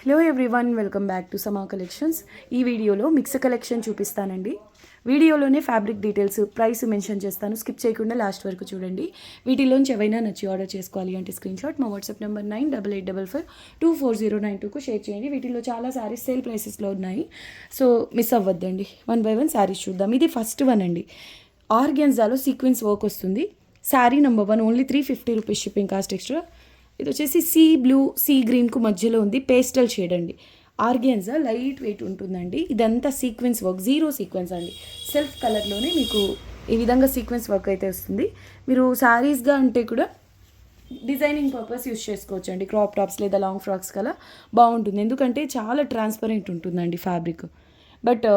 Hello everyone, welcome back to సమా collections. ఈ వీడియోలో మిక్స్ కలెక్షన్ చూపిస్తానండి. వీడియోలోనే ఫ్యాబ్రిక్ డీటెయిల్స్, ప్రైస్ మెన్షన్ చేస్తాను. స్కిప్ చేయకుండా లాస్ట్ వరకు చూడండి. వీటిలోంచి ఏవైనా నచ్చి ఆర్డర్ చేసుకోవాలి అంటే స్క్రీన్ షాట్ మా వాట్సాప్ నెంబర్ 9885524092కు షేర్ చేయండి. వీటిలో చాలా శారీస్ సేల్ ప్రైసెస్లో ఉన్నాయి, సో మిస్ అవ్వద్దండి. 1 by 1 శారీస్ చూద్దాం. ఇది ఫస్ట్ వన్ అండి. ఆర్గాన్జాలో సీక్వెన్స్ వర్క్ వస్తుంది. Sari number 1 only 350 rupees shipping cost extra. ఇది వచ్చేసి సీ బ్లూ సీ గ్రీన్కు మధ్యలో ఉంది, పేస్టల్ షేడ్ అండి. ఆర్గాన్జా లైట్ వెయిట్ ఉంటుందండి. ఇదంతా సీక్వెన్స్ వర్క్, జీరో సీక్వెన్స్ అండి. సెల్ఫ్ కలర్లోనే మీకు ఈ విధంగా సీక్వెన్స్ వర్క్ అయితే వస్తుంది. మీరు శారీస్గా అంటే కూడా డిజైనింగ్ పర్పస్ యూస్ చేసుకోవచ్చు అండి. క్రాప్ టాప్స్ లేదా లాంగ్ ఫ్రాక్స్ కలా బాగుంటుంది, ఎందుకంటే చాలా ట్రాన్స్పరెంట్ ఉంటుందండి ఫ్యాబ్రిక్. బట్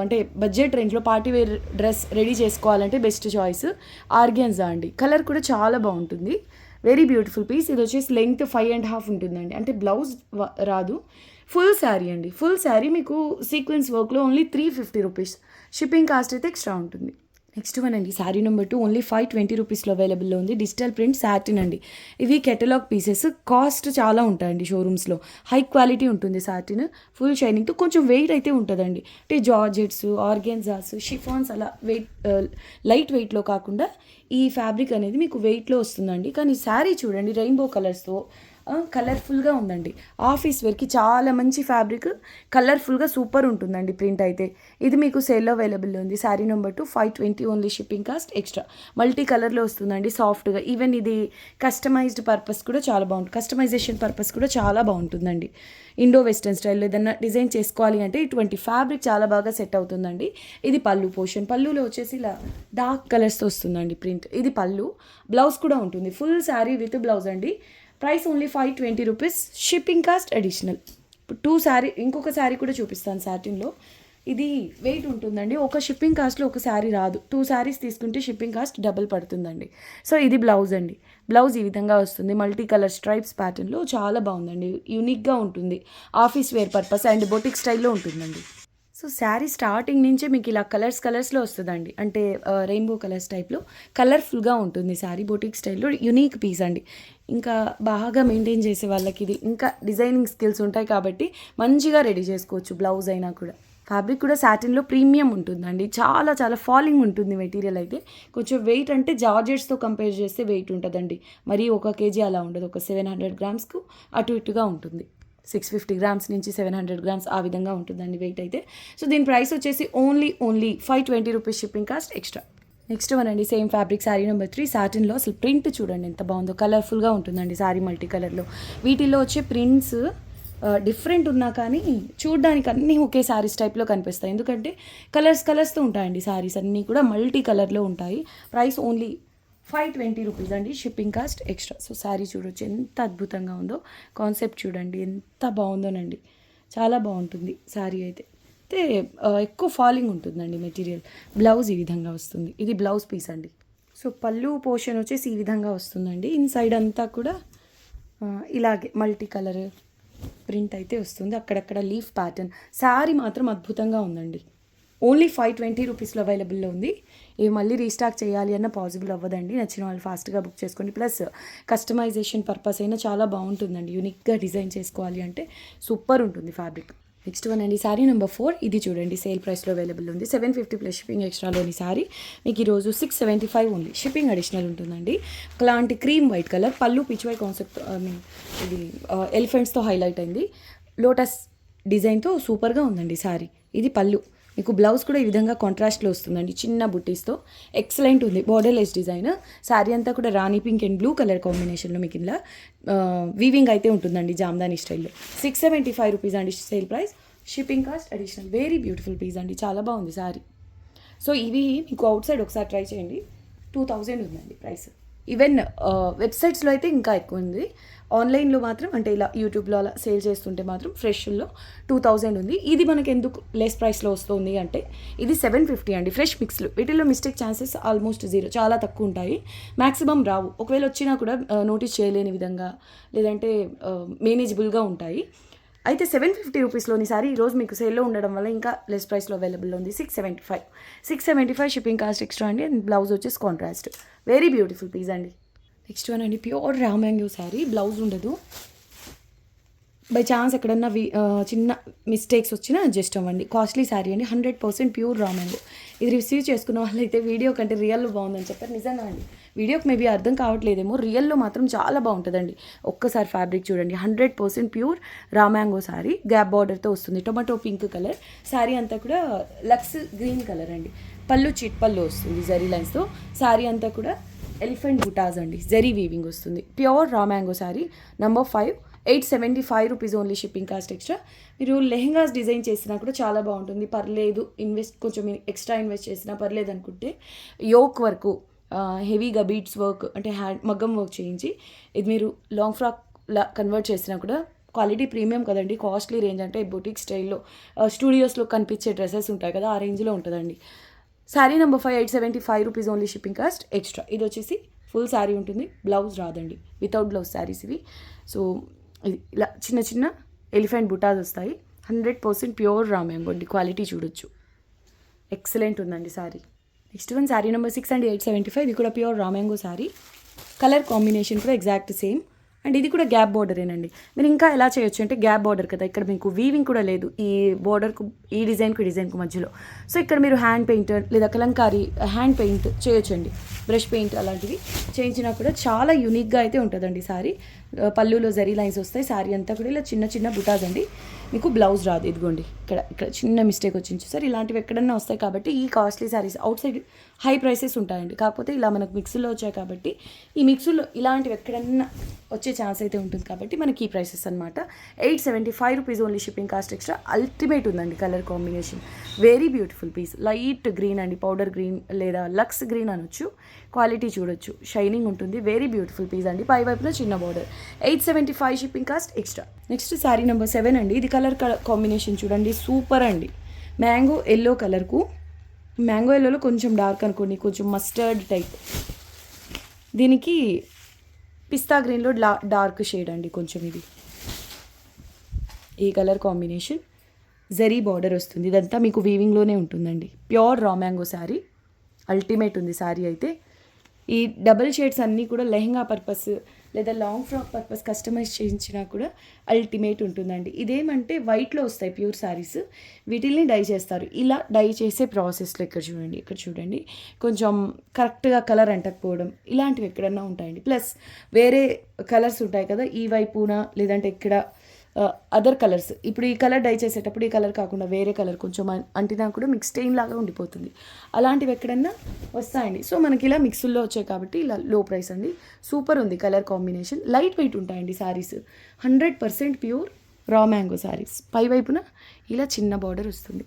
అంటే బడ్జెట్ రేంజ్లో పార్టీ వేర్ డ్రెస్ రెడీ చేసుకోవాలంటే బెస్ట్ చాయిస్ ఆర్గాన్జా అండి. కలర్ కూడా చాలా బాగుంటుంది, వెరీ బ్యూటిఫుల్ పీస్. ఇది వచ్చేసి లెంగ్త్ 5.5 ఉంటుందండి, అంటే బ్లౌజ్ రాదు. ఫుల్ శారీ అండి. ఫుల్ శారీ మీకు సీక్వెన్స్ వర్క్లో ఓన్లీ 350 రూపీస్. షిప్పింగ్ కాస్ట్ అయితే ఎక్స్ట్రా ఉంటుంది. నెక్స్ట్ వన్ అండి, శారీ నెంబర్ 2 ఓన్లీ 520 రూపీస్లో అవైలబుల్లో ఉంది. డిజిటల్ ప్రింట్ సాటిన్ అండి. ఇవి కెటలాగ్ పీసెస్, కాస్ట్ చాలా ఉంటాయండి షోరూమ్స్లో. హై క్వాలిటీ ఉంటుంది సాటిన్, ఫుల్ షైనింగ్తో. కొంచెం వెయిట్ అయితే ఉంటుందండి, అంటే జార్జెట్స్, ఆర్గాన్జాస్, షిఫాన్స్ అలా వెయిట్ లైట్ వెయిట్లో కాకుండా ఈ ఫ్యాబ్రిక్ అనేది మీకు వెయిట్లో వస్తుందండి. కానీ శారీ చూడండి, రెయిన్బో కలర్స్తో కలర్ఫుల్గా ఉందండి. ఆఫీస్ వేర్కి చాలా మంచి ఫ్యాబ్రిక్, కలర్ఫుల్గా సూపర్ ఉంటుందండి ప్రింట్ అయితే. ఇది మీకు సేల్లో అవైలబుల్లో ఉంది. Sari number 2 520 only, shipping cost extra. Multi కలర్లో వస్తుందండి, సాఫ్ట్గా. ఈవెన్ ఇది కస్టమైజ్డ్ పర్పస్ కూడా చాలా బాగుంటుంది, కస్టమైజేషన్ పర్పస్ కూడా చాలా బాగుంటుందండి. ఇండో వెస్టర్న్ స్టైల్లో ఏదన్నా డిజైన్ చేసుకోవాలి అంటే ఇటువంటి ఫ్యాబ్రిక్ చాలా బాగా సెట్ అవుతుందండి. ఇది పళ్ళు పోర్షన్. పళ్ళులో వచ్చేసి ఇలా డార్క్ కలర్స్తో వస్తుందండి ప్రింట్. ఇది పళ్ళు. బ్లౌజ్ కూడా ఉంటుంది, ఫుల్ శారీ విత్ బ్లౌజ్ అండి. Price only 520 rupees, shipping cost additional. ఇప్పుడు 2 శారీ, ఇంకొక శారీ కూడా చూపిస్తాను సాటిన్లో. ఇది వెయిట్ ఉంటుందండి. ఒక షిప్పింగ్ కాస్ట్లో ఒక శారీ రాదు. 2 శారీస్ తీసుకుంటే షిప్పింగ్ కాస్ట్ డబుల్ పడుతుందండి. సో ఇది బ్లౌజ్ అండి. బ్లౌజ్ ఈ విధంగా వస్తుంది, మల్టీ కలర్ స్ట్రైప్స్ ప్యాటర్న్లో. చాలా బాగుందండి, యూనిక్గా ఉంటుంది. Office wear purpose and boutique స్టైల్లో ఉంటుందండి. సో శారీ స్టార్టింగ్ నుంచే మీకు ఇలా కలర్స్లో వస్తుందండి, అంటే రెయిన్బో కలర్స్ టైప్లో కలర్ఫుల్గా ఉంటుంది శారీ. బొటిక్ స్టైల్లో యూనిక్ పీస్ అండి. ఇంకా బాగా మెయింటైన్ చేసే వాళ్ళకి ఇది ఇంకా డిజైనింగ్ స్కిల్స్ ఉంటాయి కాబట్టి మంచిగా రెడీ చేసుకోవచ్చు. బ్లౌజ్ అయినా కూడా. ఫ్యాబ్రిక్ కూడా సాటిన్లో ప్రీమియం ఉంటుందండి. చాలా చాలా ఫాలింగ్ ఉంటుంది మెటీరియల్ అయితే. కొంచెం వెయిట్ అంటే జార్జెట్స్తో కంపేర్ చేస్తే వెయిట్ ఉంటుందండి. మరి 1 kg అలా ఉండదు, ఒక 700 గ్రామ్స్కు అటు ఇటుగా ఉంటుంది. 650 గ్రామ్స్ నుంచి 700 గ్రామ్స్ ఆ విధంగా ఉంటుందండి వెయిట్ అయితే. సో దీని ప్రైస్ వచ్చేసి only 520 rupees, shipping cost extra. Next one అండి, సేమ్ ఫ్యాబ్రిక్, శారీ నెంబర్ 3 సాటిన్లో. అసలు ప్రింట్ చూడండి ఎంత బాగుందో, కలర్ఫుల్గా ఉంటుందండి శారీ మల్టీ కలర్లో. వీటిల్లో వచ్చే ప్రింట్స్ డిఫరెంట్ ఉన్నా కానీ చూడడానికి అన్నీ ఒకే శారీస్ టైప్లో కనిపిస్తాయి, ఎందుకంటే కలర్స్తో ఉంటాయండి శారీస్ అన్నీ కూడా మల్టీ కలర్లో ఉంటాయి. ప్రైస్ ఓన్లీ 520 రూపీస్ అండి, shipping cost extra. So sari చూడొచ్చు ఎంత అద్భుతంగా ఉందో, కాన్సెప్ట్ చూడండి ఎంత బాగుందోనండి. చాలా బాగుంటుంది శారీ అయితే. ఎక్కువ ఫాలింగ్ ఉంటుందండి మెటీరియల్. బ్లౌజ్ ఈ విధంగా వస్తుంది, ఇది బ్లౌజ్ పీస్ అండి. సో పళ్ళు పోర్షన్ వచ్చేసి ఈ విధంగా వస్తుందండి. ఇన్సైడ్ అంతా కూడా ఇలాగే మల్టీ కలర్ ప్రింట్ అయితే వస్తుంది, అక్కడక్కడ లీఫ్ ప్యాటర్న్. శారీ మాత్రం అద్భుతంగా ఉందండి. ఓన్లీ 520 రూపీస్లో అవైలబుల్లో ఉంది. ఇవి మళ్ళీ రీస్టాక్ చేయాలి అన్న పాసిబుల్ అవ్వదండి. నచ్చిన వాళ్ళు ఫాస్ట్గా బుక్ చేసుకోండి. ప్లస్ కస్టమైజేషన్ పర్పస్ అయినా చాలా బాగుంటుందండి. యూనిక్గా డిజైన్ చేసుకోవాలి అంటే సూపర్ ఉంటుంది ఫ్యాబ్రిక్. నెక్స్ట్ వన్ అండి, శారీ నెంబర్ 4. ఇది చూడండి, సేల్ ప్రైస్లో అవైలబుల్ ఉంది. 750 ప్లస్ షిప్పింగ్ ఎక్స్ట్రాలోని శారీ మీకు ఈరోజు 675 ఓన్లీ, షిప్పింగ్ అడిషనల్ ఉంటుందండి. అలాంటి క్రీమ్ వైట్ కలర్ పళ్ళు, పిచ్వై కాన్సెప్ట్, ఇది ఎలిఫెంట్స్తో హైలైట్ అయింది. లోటస్ డిజైన్తో సూపర్గా ఉందండి శారీ. ఇది పళ్ళు. మీకు బ్లౌజ్ కూడా ఈ విధంగా కాంట్రాస్ట్లో వస్తుందండి, చిన్న బుట్టీస్తో. ఎక్సలెంట్ ఉంది, బోర్డర్లెస్ డిజైన్. శారీ అంతా కూడా రాణి పింక్ అండ్ బ్లూ కలర్ కాంబినేషన్లో మీకు ఇలా వీవింగ్ అయితే ఉంటుందండి, జామ్దాని స్టైల్లో. 675 రూపీస్ అండి sale price, shipping cost additional. Very beautiful piece అండి, చాలా బాగుంది శారీ. సో ఇవి మీకు అవుట్ సైడ్ ఒకసారి ట్రై చేయండి, 2000 ఉందండి ప్రైస్. ఈవెన్ వెబ్సైట్స్లో అయితే ఇంకా ఎక్కువ ఉంది. ఆన్లైన్లో మాత్రం, అంటే ఇలా యూట్యూబ్లో అలా సేల్ చేస్తుంటే మాత్రం ఫ్రెష్లో 2000 ఉంది. ఇది మనకి ఎందుకు లెస్ ప్రైస్లో వస్తుంది అంటే ఇది 750 అండి, ఫ్రెష్ మిక్స్లు. వీటిల్లో మిస్టేక్ ఛాన్సెస్ ఆల్మోస్ట్ 0, చాలా తక్కువ ఉంటాయి, మ్యాక్సిమం రావు. ఒకవేళ వచ్చినా కూడా నోటీస్ చేయలేని విధంగా, లేదంటే మేనేజబుల్గా ఉంటాయి. అయితే 750 రూపీస్లోని సారీ ఈరోజు మీకు సేల్లో ఉండడం వల్ల ఇంకా లెస్ ప్రైస్లో అవైలబుల్ ఉంది. 675 షిప్పింగ్ కాస్ట్ ఎక్స్ట్రా అండి. అండ్ బ్లౌజ్ వచ్చేసి కాంట్రాస్ట్. వెరీ బ్యూటిఫుల్ పీస్ అండి. నెక్స్ట్ వన్ అండి, ప్యూర్ రామ్యాంగో శారీ. బ్లౌజ్ ఉండదు, బై ఛాన్స్ ఎక్కడన్నా చిన్న మిస్టేక్స్ వచ్చినా అడ్జస్ట్ అవ్వండి. కాస్ట్లీ శారీ అండి, 100% ప్యూర్ రా మ్యాంగో. ఇది రిసీవ్ చేసుకున్న వాళ్ళైతే వీడియో కంటే రియల్లో బాగుందని చెప్పారు. నిజంగా అండి, వీడియోకి మేబీ అర్థం కావట్లేదేమో, రియల్లో మాత్రం చాలా బాగుంటుందండి. ఒక్కసారి ఫ్యాబ్రిక్ చూడండి, 100% pure raw mango sari. Gap బార్డర్తో వస్తుంది, టొమాటో పింక్ కలర్. శారీ అంతా కూడా లక్స్ గ్రీన్ కలర్ అండి. పళ్ళు చిట్ పళ్ళు వస్తుంది జరీ లైన్స్తో. శారీ అంతా కూడా ఎలిఫెంట్ బుటాస్ అండి, జరీ వీవింగ్ వస్తుంది. Pure raw mango sari number 5, 875 rupees only, shipping cost extra. మీరు లెహెంగాస్ డిజైన్ చేసినా కూడా చాలా బాగుంటుంది. పర్లేదు, కొంచెం ఎక్స్ట్రా ఇన్వెస్ట్ చేసినా పర్లేదు అనుకుంటే యోక్ వర్క్, హెవీగా బీట్స్ వర్క్ అంటే మగ్గం వర్క్ చేయించి ఇది మీరు లాంగ్ ఫ్రాక్ కన్వర్ట్ చేసినా కూడా క్వాలిటీ ప్రీమియం కదండి. కాస్ట్లీ రేంజ్ అంటే బొటిక్ స్టైల్లో స్టూడియోస్లో కనిపించే డ్రెస్సెస్ ఉంటాయి కదా, ఆ రేంజ్లో ఉంటుందండి. Sari number 5, 875 rupees only, shipping cost extra. ఇది వచ్చేసి ఫుల్ శారీ ఉంటుంది, బ్లౌజ్ రాదండి, వితౌట్ బ్లౌజ్ శారీస్ ఇవి. సో ఇది ఇలా చిన్న చిన్న ఎలిఫెంట్ బుటాస్ వస్తాయి. 100% ప్యూర్ రా మ్యాంగో అండి, క్వాలిటీ చూడొచ్చు, ఎక్సలెంట్ ఉందండి sari. Next one sari number 6 అండి, 875. ఇది కూడా pure raw mango sari. Colour combination కూడా ఎగ్జాక్ట్ సేమ్. అండ్ ఇది కూడా గ్యాప్ బార్డరేనండి. మీరు ఇంకా ఎలా చేయొచ్చు అంటే, గ్యాప్ బార్డర్ కదా, ఇక్కడ మీకు వీవింగ్ కూడా లేదు ఈ బార్డర్కు, ఈ డిజైన్కు మధ్యలో. సో ఇక్కడ మీరు హ్యాండ్ పెయింట్ లేదా కలంకారీ హ్యాండ్ పెయింట్ చేయొచ్చండి, బ్రష్ పెయింట్ అలాంటివి చేయించినా కూడా చాలా యూనిక్గా అయితే ఉంటుందండి శారీ. పళ్ళులో జరీ లైన్స్ వస్తాయి. శారీ అంతా కూడా ఇలా చిన్న చిన్న బుటాస్ అండి. మీకు బ్లౌజ్ రాదు, ఇదిగోండి ఇక్కడ చిన్న మిస్టేక్ వచ్చింది సార్. ఇలాంటివి ఎక్కడన్నా వస్తాయి కాబట్టి ఈ costly saris out side high prices ఉంటాయండి. కాకపోతే ఇలా మనకు మిక్స్లో వచ్చాయి కాబట్టి, ఈ మిక్స్లో ఇలాంటివి ఎక్కడన్నా వచ్చే ఛాన్స్ అయితే ఉంటుంది కాబట్టి మనకి ఈ ప్రైసెస్ అనమాట. 875 rupees only, shipping cost extra. Ultimate ఉందండి colour combination, very beautiful piece. Light green అండి, పౌడర్ గ్రీన్ లేదా లక్స్ గ్రీన్ అనొచ్చు. క్వాలిటీ చూడొచ్చు, షైనింగ్ ఉంటుంది, వెరీ బ్యూటిఫుల్ పీస్ అండి. పై వైపులో చిన్న border. 875 shipping cost extra. Next sari number 7 అండి. ఇది కలర్ కాంబినేషన్ చూడండి, సూపర్ అండి. మ్యాంగో ఎల్లో కలర్కు, మ్యాంగో ఎల్లోలో కొంచెం డార్క్ అనుకోండి, కొంచెం మస్టర్డ్ టైప్. దీనికి పిస్తా గ్రీన్లో డార్క్ షేడ్ అండి కొంచెం. ఇది ఈ కలర్ కాంబినేషన్, జరీ బార్డర్ వస్తుంది. ఇదంతా మీకు వీవింగ్లోనే ఉంటుందండి. Pure raw mango sari, ultimate ఉంది శారీ అయితే. ఈ డబల్ షేడ్స్ అన్నీ కూడా లెహంగా పర్పస్ లేదా లాంగ్ ఫ్రాక్ పర్పస్ కస్టమైజ్ చేయించినా కూడా అల్టిమేట్ ఉంటుందండి. ఇదేమంటే వైట్లో వస్తాయి ప్యూర్ శారీస్, వీటిల్ని డై చేస్తారు. ఇలా డై చేసే ప్రాసెస్లో ఇక్కడ చూడండి కొంచెం కరెక్ట్గా కలర్ అంటకపోవడం ఇలాంటివి ఎక్కడన్నా ఉంటాయండి. ప్లస్ వేరే కలర్స్ ఉంటాయి కదా ఈ వైపున, లేదంటే ఇక్కడ అదర్ కలర్స్. ఇప్పుడు ఈ కలర్ డై చేసేటప్పుడు ఈ కలర్ కాకుండా వేరే కలర్ కొంచెం అంటినా కూడా మిక్స్ స్టెయిన్ లాగా ఉండిపోతుంది. అలాంటివి ఎక్కడన్నా వస్తాయండి. సో మనకి ఇలా మిక్సుల్లో వచ్చాయి కాబట్టి ఇలా లో ప్రైస్ అండి. సూపర్ ఉంది కలర్ కాంబినేషన్, లైట్ వెయిట్ ఉంటాయండి saris. 100% pure raw mango saris. పై వైపున ఇలా చిన్న బార్డర్ వస్తుంది.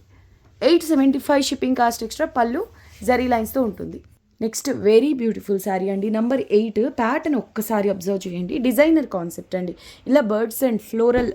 875 షిప్పింగ్ కాస్ట్ ఎక్స్ట్రా. పళ్ళు జరీ లైన్స్తో ఉంటుంది. నెక్స్ట్ వెరీ బ్యూటిఫుల్ శారీ అండి, నెంబర్ 8. ప్యాటర్న్ ఒక్కసారి అబ్జర్వ్ చేయండి, డిజైనర్ కాన్సెప్ట్ అండి. ఇలా బర్డ్స్ అండ్ ఫ్లోరల్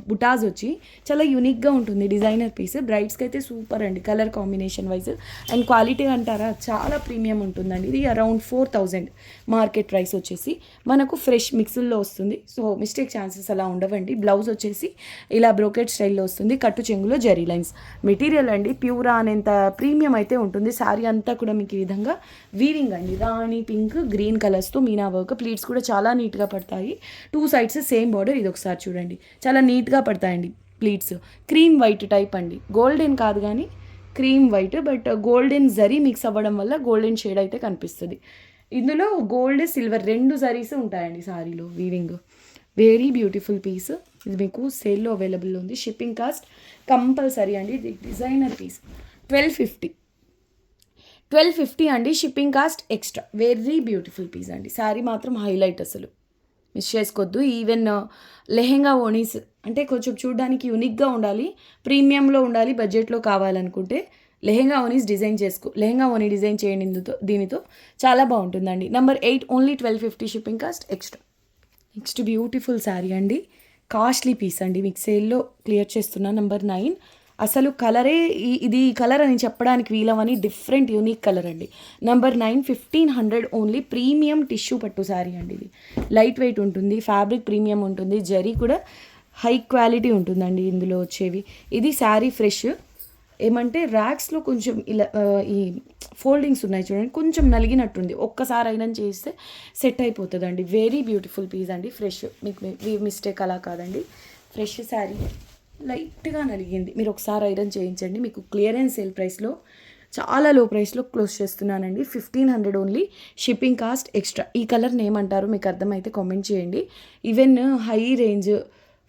బుటాస్ వచ్చి చాలా యూనిక్గా ఉంటుంది డిజైనర్ పీస్. బ్రైడ్స్కి అయితే సూపర్ అండి colour combination wise. And quality అంటారా చాలా ప్రీమియం ఉంటుందండి. ఇది అరౌండ్ 4000 మార్కెట్ ప్రైస్ వచ్చేసి. మనకు ఫ్రెష్ మిక్సుల్లో వస్తుంది, సో మిస్టేక్ ఛాన్సెస్ అలా ఉండవండి. బ్లౌజ్ వచ్చేసి ఇలా బ్రోకెట్ స్టైల్లో వస్తుంది, కట్టు చెంగులో జరీ లైన్స్. మెటీరియల్ అండి ప్యూరా అనేంత ప్రీమియం అయితే ఉంటుంది. శారీ అంతా కూడా మీకు ఈ విధంగా వీవింగ్ అండి, రాణి పింక్ గ్రీన్ కలర్స్తో మీనా వర్క్. ప్లీట్స్ కూడా చాలా నీట్గా పడతాయి. 2 సైడ్స్ సేమ్ బార్డర్. ఇది ఒకసారి చూడండి, చాలా నీట్గా పడతాయండి ప్లీట్స్. క్రీమ్ వైట్ టైప్ అండి, గోల్డెన్ కాదు కానీ cream white, but golden zari mix అవ్వడం వల్ల గోల్డెన్ షేడ్ అయితే కనిపిస్తుంది. ఇందులో గోల్డ్ సిల్వర్ 2 జరీస్ ఉంటాయండి శారీలో వీవింగ్. Very beautiful piece. ఇది మీకు సేల్లో అవైలబుల్ ఉంది. షిప్పింగ్ కాస్ట్ కంపల్సరీ అండి. ఇది డిజైనర్ పీస్. 1250 అండి, shipping cost extra. Very beautiful piece అండి. శారీ మాత్రం హైలైట్, అసలు మిస్ చేసుకోవద్దు. ఈవెన్ లెహెంగా ఓనీస్ అంటే కొంచెం చూడడానికి యూనిక్గా ఉండాలి, ప్రీమియంలో ఉండాలి, బడ్జెట్లో కావాలనుకుంటే లెహెంగా ఓనీస్ లెహెంగా ఓనీ డిజైన్ చేయండి దీనితో, చాలా బాగుంటుందండి. Number 8 only 1250 shipping cost extra. Next beautiful sari అండి, కాస్ట్లీ పీస్ అండి, మీకు సేల్లో క్లియర్ చేస్తున్నా. నెంబర్ 9. అసలు కలరే ఇది కలర్ అని చెప్పడానికి వీలవని డిఫరెంట్ యూనిక్ కలర్ అండి. Number 9, 1500 only. ప్రీమియం టిష్యూ పట్టు శారీ అండి. ఇది లైట్ వెయిట్ ఉంటుంది, ఫ్యాబ్రిక్ ప్రీమియం ఉంటుంది, జరీ కూడా హై క్వాలిటీ ఉంటుందండి ఇందులో వచ్చేవి. ఇది శారీ ఫ్రెష్. ఏమంటే ర్యాక్స్లో కొంచెం ఇలా ఈ ఫోల్డింగ్స్ ఉన్నాయి చూడండి, కొంచెం నలిగినట్టుంది. ఒక్కసారి అయినా చేస్తే సెట్ అయిపోతుందండి. వెరీ బ్యూటిఫుల్ పీస్ అండి, ఫ్రెష్. మీకు మిస్టేక్ అలా కాదండి, ఫ్రెష్ శారీ లైట్గా నలిగింది, మీరు ఒకసారి ఐరన్ చేయించండి. మీకు క్లియరెన్స్ సేల్ ప్రైస్లో చాలా లో ప్రైస్లో క్లోజ్ చేస్తున్నానండి. 1500 ఓన్లీ, షిప్పింగ్ కాస్ట్ ఎక్స్ట్రా. ఈ కలర్ని ఏమంటారు మీకు అర్థమైతే కామెంట్ చేయండి. Even high range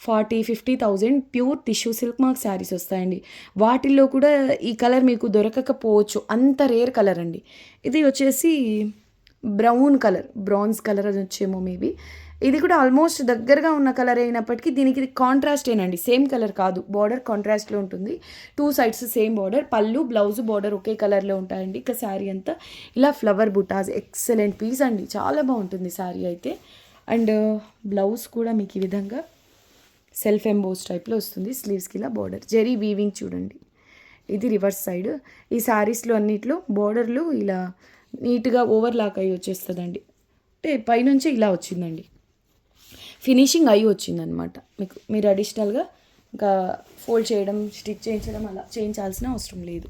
40-50,000 pure tissue silk mark saris వస్తాయండి. వాటిల్లో కూడా ఈ కలర్ మీకు దొరకకపోవచ్చు, అంత రేర్ కలర్ అండి. ఇది వచ్చేసి బ్రౌన్ కలర్, బ్రాంజ్ కలర్ అది వచ్చేమో మేబీ. ఇది కూడా ఆల్మోస్ట్ దగ్గరగా ఉన్న కలర్ అయినప్పటికీ దీనికి ఇది కాంట్రాస్టేనండి, సేమ్ కలర్ కాదు. బార్డర్ కాంట్రాస్ట్లో ఉంటుంది, 2 సైడ్స్ సేమ్ బార్డర్. పళ్ళు బ్లౌజ్ బార్డర్ ఒకే కలర్లో ఉంటాయండి. ఇక శారీ అంతా ఇలా ఫ్లవర్ బుటాస్, ఎక్సలెంట్ పీస్ అండి, చాలా బాగుంటుంది శారీ అయితే. అండ్ బ్లౌజ్ కూడా మీకు ఈ విధంగా సెల్ఫ్ ఎంబోస్ టైప్లో వస్తుంది. స్లీవ్స్కి ఇలా బార్డర్, జెరీ వీవింగ్ చూడండి. ఇది రివర్స్ సైడ్. ఈ శారీస్లో అన్నిట్లో బార్డర్లు ఇలా నీట్గా ఓవర్లాక్ అయ్యి వచ్చేస్తుందండి, అంటే పైనుంచి ఇలా వచ్చిందండి, ఫినిషింగ్ అయ్యి వచ్చిందనమాట. మీరు అడిషనల్గా ఇంకా ఫోల్డ్ చేయడం, స్టిచ్ చేయించడం అలా చేయించాల్సిన అవసరం లేదు.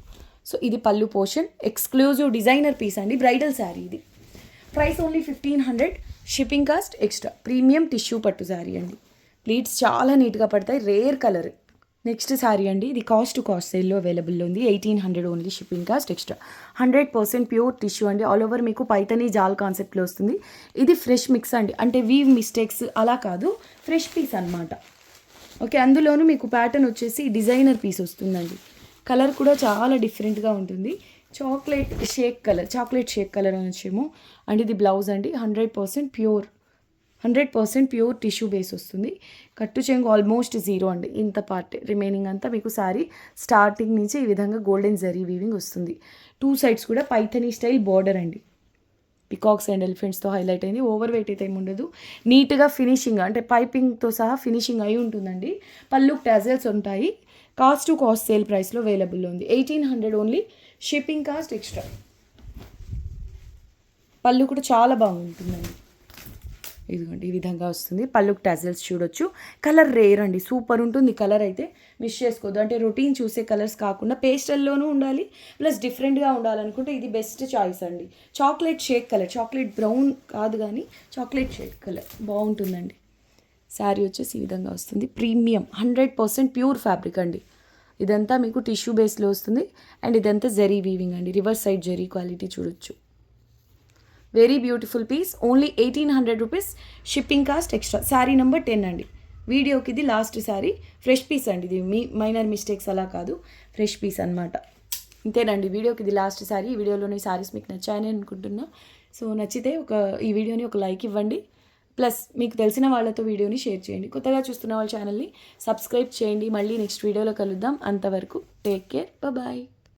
సో ఇది పళ్ళు పోర్షన్, ఎక్స్క్లూజివ్ డిజైనర్ పీస్ అండి, బ్రైడల్ శారీ. ఇది price only 1500, shipping cost extra. Premium tissue పట్టు శారీ అండి, ప్లీట్స్ చాలా నీట్గా పడతాయి, రేర్ కలర్. నెక్స్ట్ శారీ అండి, ఇది కాస్ట్ టు కాస్ట్ సేల్లో అవైలబుల్లో ఉంది. 1800 only, shipping cost extra. 100% pure tissue అండి, ఆల్ ఓవర్ మీకు పైతనీ జాల్ కాన్సెప్ట్లో వస్తుంది. ఇది ఫ్రెష్ మిక్స్ అండి, అంటే వీవ్ మిస్టేక్స్ అలా కాదు, ఫ్రెష్ పీస్ అనమాట. ఓకే, అందులోనూ మీకు ప్యాటర్న్ వచ్చేసి డిజైనర్ పీస్ వస్తుందండి. కలర్ కూడా చాలా డిఫరెంట్గా ఉంటుంది, చాక్లెట్ షేక్ కలర్ అని వచ్చేమో. అండ్ ఇది బ్లౌజ్ అండి, 100% ప్యూర్ టిష్యూ బేస్ వస్తుంది. కట్టు చెంగు ఆల్మోస్ట్ 0 అండి, ఇంత పార్ట్ రిమైనింగ్ అంతా మీకు శారీ స్టార్టింగ్ నుంచి ఈ విధంగా గోల్డెన్ జరీ వీవింగ్ వస్తుంది. 2 సైడ్స్ కూడా పైథనీ స్టైల్ బార్డర్ అండి, పికాక్స్ అండ్ ఎలిఫెంట్స్తో హైలైట్ అయింది. ఓవర్ వెయిట్ అయితే ఏమి ఉండదు, నీట్గా ఫినిషింగ్ అంటే పైపింగ్తో సహా ఫినిషింగ్ అయి ఉంటుందండి. పళ్ళు టాజల్స్ ఉంటాయి. కాస్ట్ టు కాస్ట్ సేల్ ప్రైస్లో అవైలబుల్లో ఉంది. 1800 ఓన్లీ, షిప్పింగ్ కాస్ట్ ఎక్స్ట్రా. పళ్ళు కూడా చాలా బాగుంటుందండి, ఇదిగోండి ఈ విధంగా వస్తుంది. పళ్ళుకి టాజల్స్ చూడొచ్చు. కలర్ రేర్ అండి, సూపర్ ఉంటుంది కలర్ అయితే, మిస్ చేసుకోవద్దు. అంటే రొటీన్ చూసే కలర్స్ కాకుండా పేస్టల్లోనూ ఉండాలి, ప్లస్ డిఫరెంట్గా ఉండాలనుకుంటే ఇది బెస్ట్ చాయిస్ అండి. Chocolate shake colour, chocolate brown కాదు కానీ చాక్లెట్ షేక్ కలర్ బాగుంటుందండి. శారీ వచ్చేసి ఈ విధంగా వస్తుంది, ప్రీమియం 100% ప్యూర్ ఫ్యాబ్రిక్ అండి. ఇదంతా మీకు టిష్యూ బేస్లో వస్తుంది. అండ్ ఇదంతా జరీ వీవింగ్ అండి, రివర్స్ సైడ్ జరీ క్వాలిటీ చూడొచ్చు. Very beautiful piece, only 1800 rupees, shipping cost extra. Sari number 10 అండి. వీడియోకి ఇది లాస్ట్ శారీ, ఫ్రెష్ పీస్ అండి, ఇది మీ మైనర్ మిస్టేక్స్ అలా కాదు, ఫ్రెష్ పీస్ అనమాట. ఇంతేనండి, వీడియోకి ఇది లాస్ట్ శారీ. ఈ వీడియోలోని శారీస్ మీకు నచ్చాయని అనుకుంటున్నా. సో నచ్చితే ఈ వీడియోని ఒక లైక్ ఇవ్వండి, ప్లస్ మీకు తెలిసిన వాళ్ళతో వీడియోని షేర్ చేయండి. కొత్తగా చూస్తున్న వాళ్ళ ఛానల్ని సబ్స్క్రైబ్ చేయండి. మళ్ళీ నెక్స్ట్ వీడియోలో కలుద్దాం, అంతవరకు టేక్ కేర్, బాయ్.